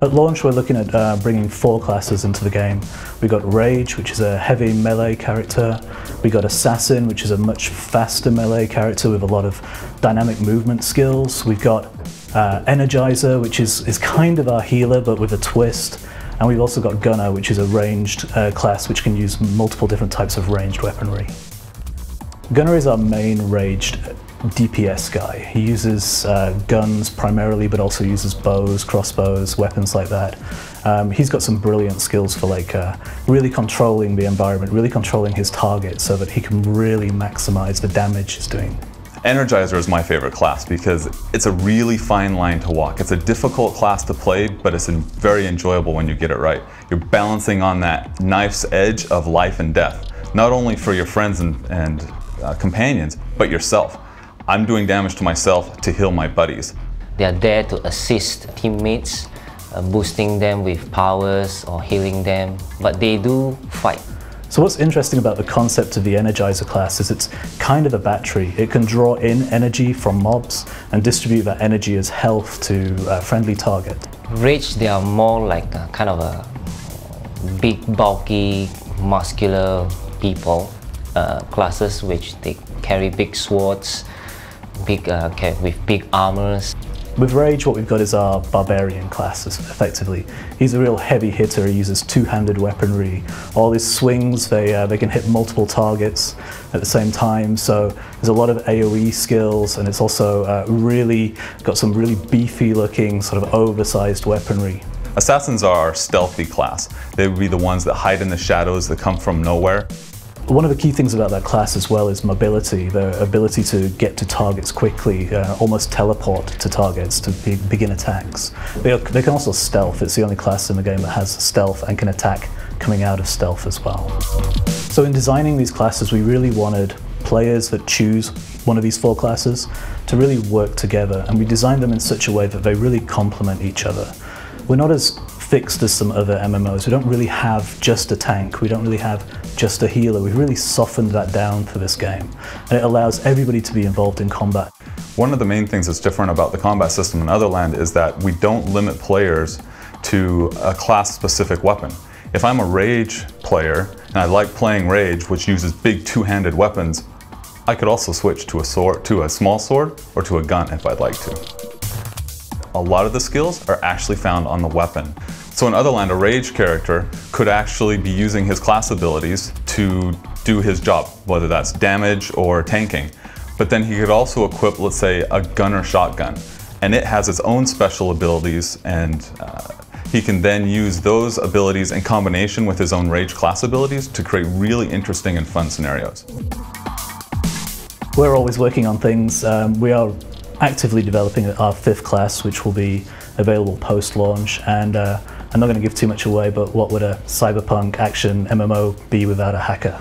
At launch, we're looking at bringing 4 classes into the game. We've got Rage, which is a heavy melee character. We got Assassin, which is a much faster melee character with a lot of dynamic movement skills. We've got Energizer, which is kind of our healer, but with a twist. And we've also got Gunner, which is a ranged class, which can use multiple different types of ranged weaponry. Gunner is our main ranged DPS guy. He uses guns primarily, but also uses bows, crossbows, weapons like that. He's got some brilliant skills for really controlling the environment, really controlling his target so that he can really maximize the damage he's doing. Energizer is my favorite class because it's a really fine line to walk. It's a difficult class to play, but it's very enjoyable when you get it right. You're balancing on that knife's edge of life and death, not only for your friends and companions, but yourself. I'm doing damage to myself to heal my buddies. They are there to assist teammates, boosting them with powers or healing them, but they do fight. So what's interesting about the concept of the Energizer class is it's kind of a battery. It can draw in energy from mobs and distribute that energy as health to a friendly target. Rage, they are more like a kind of a big, bulky, muscular people, classes which they carry big swords, with big armors. With Rage, what we've got is our Barbarian class, effectively. He's a real heavy hitter. He uses two-handed weaponry. All his swings, they can hit multiple targets at the same time, so there's a lot of AoE skills, and it's also really got some really beefy-looking, sort of oversized weaponry. Assassins are our stealthy class. They would be the ones that hide in the shadows, that come from nowhere. One of the key things about that class as well is mobility, the ability to get to targets quickly, almost teleport to targets to begin attacks. They can also stealth. It's the only class in the game that has stealth and can attack coming out of stealth as well. So in designing these classes, we really wanted players that choose one of these 4 classes to really work together, and we designed them in such a way that they really complement each other. We're not as fixed as some other MMOs. We don't really have just a tank. We don't really have just a healer. We've really softened that down for this game, and it allows everybody to be involved in combat. One of the main things that's different about the combat system in Otherland is that we don't limit players to a class-specific weapon. If I'm a Rage player, and I like playing Rage, which uses big two-handed weapons, I could also switch to a small sword or to a gun if I'd like to. A lot of the skills are actually found on the weapon. So in Otherland, a Rage character could actually be using his class abilities to do his job, whether that's damage or tanking. But then he could also equip, let's say, a gunner shotgun, and it has its own special abilities, and he can then use those abilities in combination with his own Rage class abilities to create really interesting and fun scenarios. We're always working on things. We are actively developing our 5th class, which will be available post-launch, and I'm not going to give too much away, but what would a cyberpunk action MMO be without a hacker?